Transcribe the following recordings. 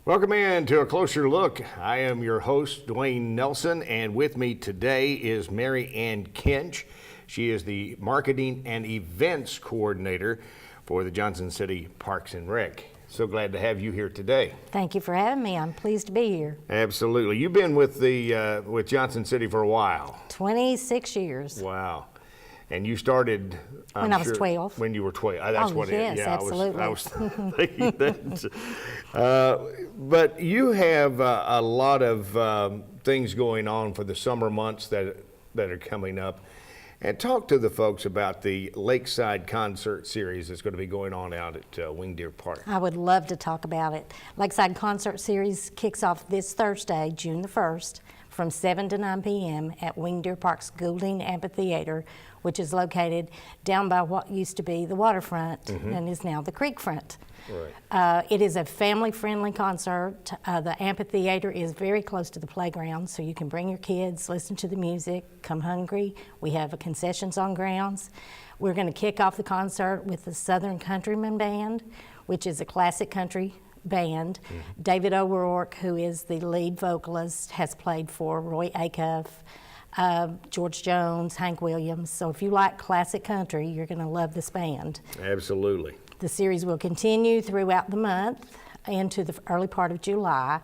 Welcome in to A Closer Look. I am your host, Dwayne Nelson, and with me today is Mary Ann Kinch. She is the Marketing and Events Coordinator for the Johnson City Parks and Rec. So glad to have you here today. Thank you for having me. I'm pleased to be here. Absolutely. You've been with with Johnson City for a while. 26 years. Wow. And you started When I was 12. When you were 12. That's Oh, what yes, it is. Yeah, absolutely. I was thinking that. But you have a lot of things going on for the summer months that are coming up. And talk to the folks about the Lakeside Concert Series that's going to be going on out at Wing Deer Park. I would love to talk about it. Lakeside Concert Series kicks off this Thursday, June the 1st, from 7 to 9 p.m. at Wing Deer Park's Goulding Amphitheater, which is located down by what used to be the waterfront and is now the creek front. Right. It is a family-friendly concert. The amphitheater is very close to the playground, so you can bring your kids, listen to the music, come hungry. We have concessions on grounds. We're going to kick off the concert with the Southern Countryman Band, which is a classic country band. David O'Rourke, who is the lead vocalist, has played for Roy Acuff, George Jones, Hank Williams. So if you like classic country, you're going to love this band. Absolutely. The series will continue throughout the month into the early part of July,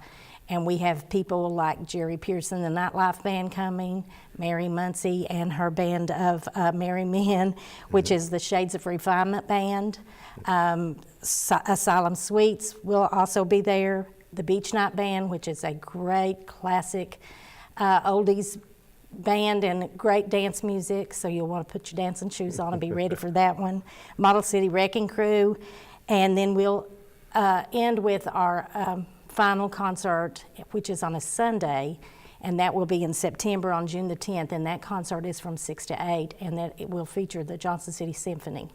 and we have people like Jerry Pearson, the Nightlife Band, coming, Mary Muncie and her band of Merry Men, which is the Shades of Refinement Band. Asylum Suites will also be there. The Beach Night Band, which is a great classic oldies band and great dance music, so you'll want to put your dancing shoes on and be ready for that one. Model City Wrecking Crew, and then we'll end with our final concert, which is on a Sunday, and that will be in September on June the 10th, and that concert is from 6 to 8, and that it will feature the Johnson City Symphony.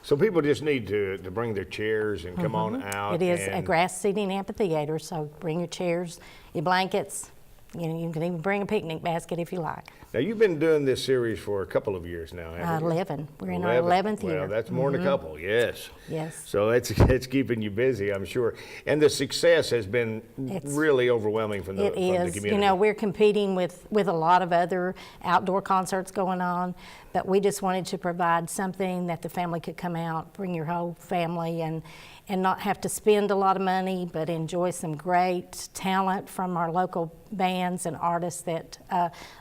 So people just need to bring their chairs and come on out. It is a grass seating amphitheater, so bring your chairs, your blankets. You know, you can even bring a picnic basket if you like. Now, you've been doing this series for a couple of years now, haven't you? 11. We're in our 11th year. Well, that's more than a couple, yes. Yes. So it's keeping you busy, I'm sure. And the success has been really overwhelming from the community. You know, we're competing with a lot of other outdoor concerts going on, but we just wanted to provide something that the family could come out, bring your whole family, and not have to spend a lot of money, but enjoy some great talent from our local bands and artists that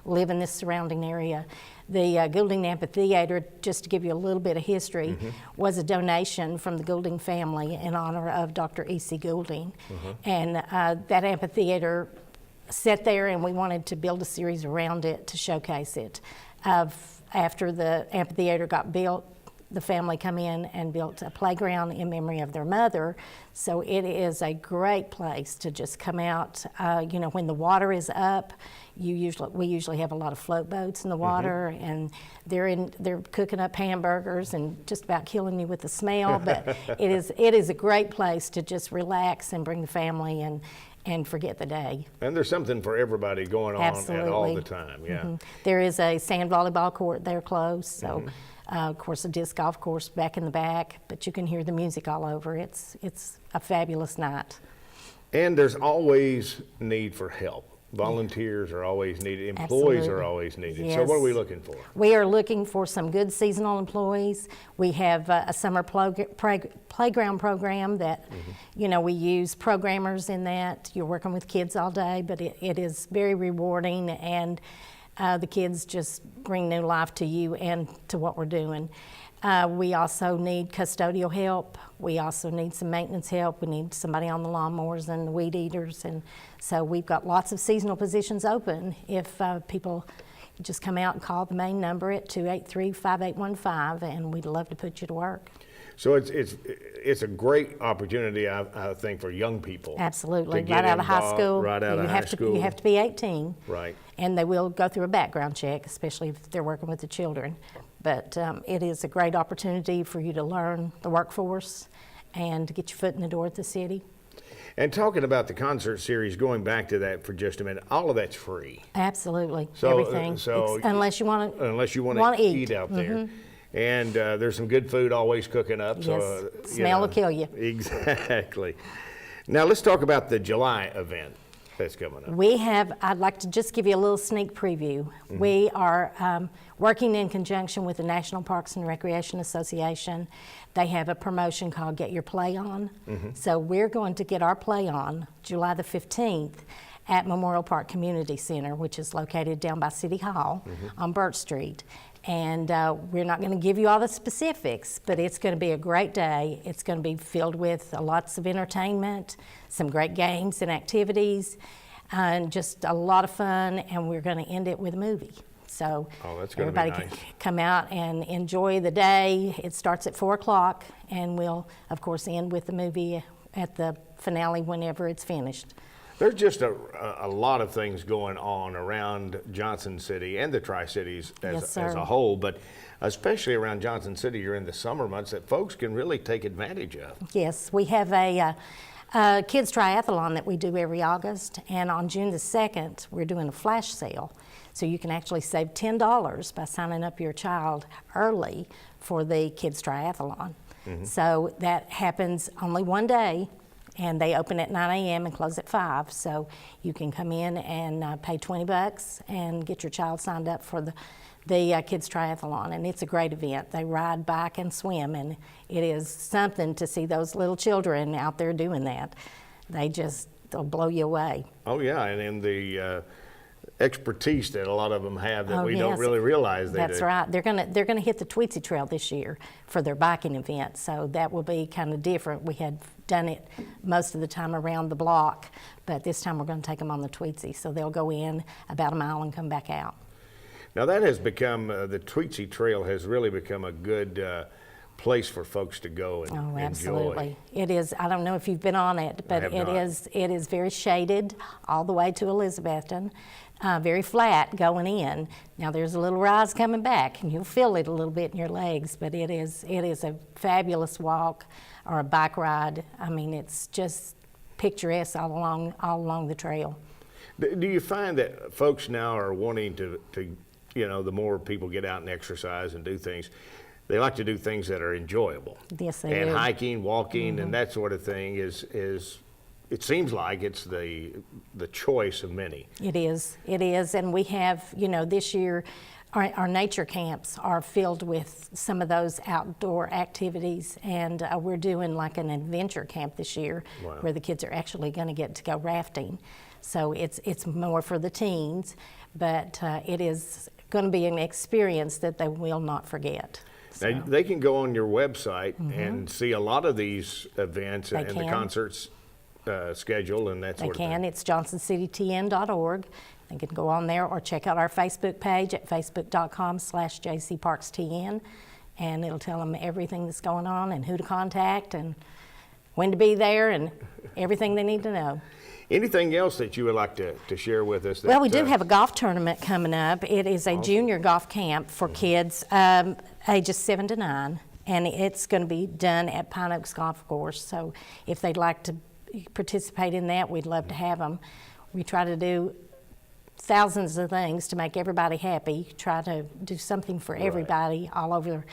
live in this surrounding area. The Goulding Amphitheater, just to give you a little bit of history, was a donation from the Goulding family in honor of Dr. E.C. Goulding. And that amphitheater sat there, and we wanted to build a series around it to showcase it. After the amphitheater got built, the family come in and built a playground in memory of their mother. So it is a great place to just come out. You know, when the water is up, we usually have a lot of float boats in the water, and they're cooking up hamburgers and just about killing you with the smell. But it is a great place to just relax and bring the family and forget the day. And there's something for everybody going on at all the time. Yeah. There is a sand volleyball court there close, so. Of course, a disc golf course back in the back, but you can hear the music all over. It's a fabulous night. And there's always need for help. Volunteers are always needed. Employees are always needed. Yes. So what are we looking for? We are looking for some good seasonal employees. We have a summer playground program that, you know, we use programmers in that. You're working with kids all day, but it is very rewarding, and the kids just bring new life to you and to what we're doing. We also need custodial help. We also need some maintenance help. We need somebody on the lawnmowers and the weed eaters. And so we've got lots of seasonal positions open. If people just come out and call the main number at 283-5815, and we'd love to put you to work. So it's a great opportunity, I think, for young people. Absolutely. Right out of high school. Right out of high school. You have to be 18. Right. And they will go through a background check, especially if they're working with the children. But it is a great opportunity for you to learn the workforce and to get your foot in the door at the city. And talking about the concert series, going back to that for just a minute, all of that's free. Absolutely. So, everything. Unless you want to eat out there. And there's some good food always cooking up. Yes, So, smell will kill you. Exactly. Now let's talk about the July event that's coming up. I'd like to just give you a little sneak preview. We are working in conjunction with the National Parks and Recreation Association. They have a promotion called Get Your Play On. So we're going to get our play on July the 15th at Memorial Park Community Center, which is located down by City Hall on Burt Street. And we're not going to give you all the specifics, but it's going to be a great day. It's going to be filled with lots of entertainment, some great games and activities, and just a lot of fun, and we're going to end it with a movie. So that's gonna be everybody nice. can come out and enjoy the day. It starts at 4 o'clock, and we'll, of course, end with the movie at the finale whenever it's finished. There's just a lot of things going on around Johnson City and the Tri-Cities Yes, as sir. a whole, but especially around Johnson City during the summer months that folks can really take advantage of. Yes, we have a kids triathlon that we do every August, and on June the 2nd, we're doing a flash sale. So you can actually save $10 by signing up your child early for the kids triathlon. So that happens only one day, and they open at 9 a.m. and close at 5. So you can come in and pay $20 and get your child signed up for the kids triathlon, and it's a great event. They ride, bike, and swim, and it is something to see those little children out there doing that. They'll blow you away. Oh yeah, and in the expertise that a lot of them have that Oh, we don't yes. really realize they That's do. right. They're gonna hit the Tweetsie Trail this year for their biking event, so that will be kind of different. We had done it most of the time around the block, but this time we're going to take them on the Tweetsie, so they'll go in about a mile and come back out. Now that has become, the Tweetsie Trail has really become a good place for folks to go and Oh, enjoy. absolutely. It is. I don't know if you've been on it, but have it not. is very shaded all the way to Elizabethton. Very flat going in. Now there's a little rise coming back, and you'll feel it a little bit in your legs, but it is a fabulous walk or a bike ride. I mean, it's just picturesque all along the trail. Do you find that folks now are wanting to, the more people get out and exercise and do things, they like to do things that are enjoyable. Yes, they And do. hiking, walking, and that sort of thing is it seems like it's the choice of many. It is, and we have, this year, our nature camps are filled with some of those outdoor activities, and we're doing like an adventure camp this year. Wow. Where the kids are actually going to get to go rafting. So it's more for the teens, but it is going to be an experience that they will not forget. Now, they can go on your website and see a lot of these events They and the can. concerts schedule and that They sort of can. thing. It's johnsoncitytn.org. They can go on there or check out our Facebook page at facebook.com/jcparkstn, and it'll tell them everything that's going on and who to contact and when to be there and everything they need to know. Anything else that you would like to share with us? Well, we do have a golf tournament coming up. It is a junior golf camp for kids ages 7 to 9, and it's going to be done at Pine Oaks Golf Course. So if they'd like to participate in that, we'd love to have them. We try to do thousands of things to make everybody happy, try to do something for everybody all over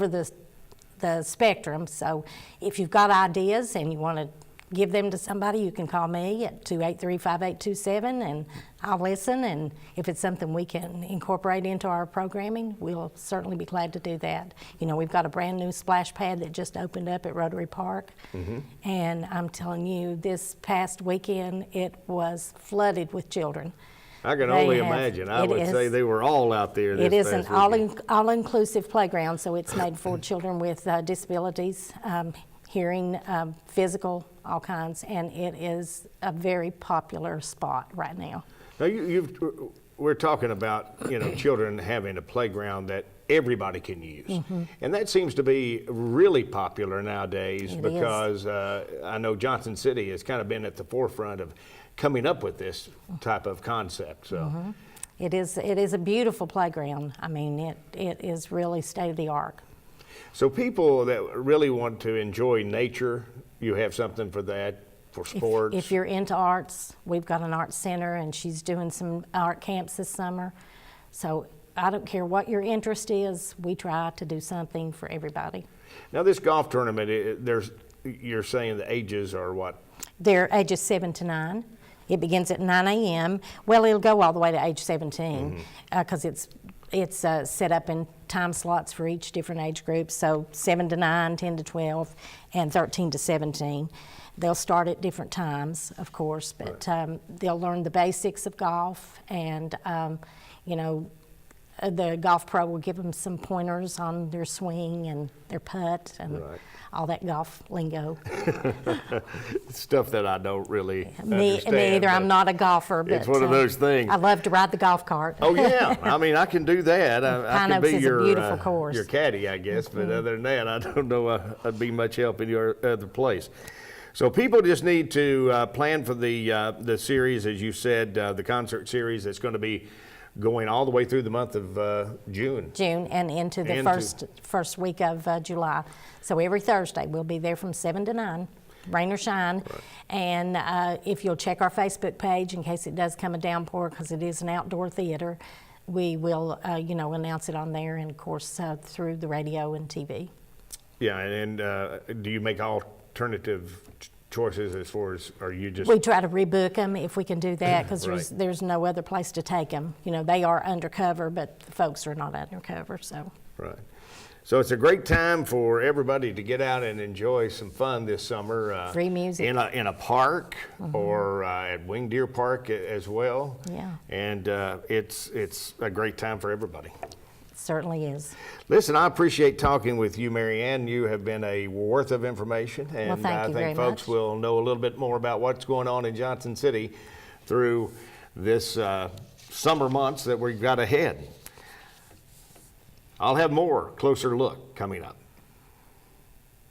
the spectrum. So if you've got ideas and you want to give them to somebody, you can call me at 283-5827 and I'll listen, and if it's something we can incorporate into our programming, we'll certainly be glad to do that. We've got a brand new splash pad that just opened up at Rotary Park, and I'm telling you, this past weekend it was flooded with children. I can They only have- imagine. I it would say is- they were all out there this It is an past weekend. all-inclusive playground, so it's made for children with disabilities, hearing, physical, all kinds, and it is a very popular spot right now. Now, we're talking about, children having a playground that everybody can use. And that seems to be really popular nowadays It is. because I know Johnson City has kind of been at the forefront of coming up with this type of concept. So. It is a beautiful playground. I mean, it is really state-of-the-art. So people that really want to enjoy nature, you have something for that, for sports? If you're into arts, we've got an art center, and she's doing some art camps this summer. So I don't care what your interest is, we try to do something for everybody. Now this golf tournament, you're saying the ages are what, They're ages 7 to 9. It begins at 9 a.m. Well, it'll go all the way to age 17 because it's set up in time slots for each different age group. So 7 to 9, 10 to 12, and 13 to 17. They'll start at different times, of course, but they'll learn the basics of golf, and you know, the golf pro will give them some pointers on their swing and their putt and all that golf lingo. Stuff that I don't really Me understand. either. I'm not a golfer, but It's one of those things. I love to ride the golf cart. Oh yeah, I mean I can do that. I Pine can Oaks be is a your beautiful course. your caddy, I guess. But other than that, I don't know I'd be much help in your other place. So people just need to plan for the series, as you said, the concert series that's going to be going all the way through the month of June. June and into the first week of July. So every Thursday we'll be there from 7 to 9, rain or shine. And if you'll check our Facebook page in case it does come a downpour, because it is an outdoor theater, we will announce it on there, and of course through the radio and TV. Yeah, and do you make alternative choices as far as, are you just? We try to rebook them if we can do that, because there's no other place to take them. You know, they are undercover, but the folks are not undercover, so. Right. So it's a great time for everybody to get out and enjoy some fun this summer. Free music. In a park or at Winged Deer Park as well. Yeah. And it's a great time for everybody. Certainly is. Listen, I appreciate talking with you, Mary Ann. You have been a worth of information, and Well, thank I you think very folks much. will know a little bit more about what's going on in Johnson City through this summer months that we've got ahead. I'll have more Closer Look coming up.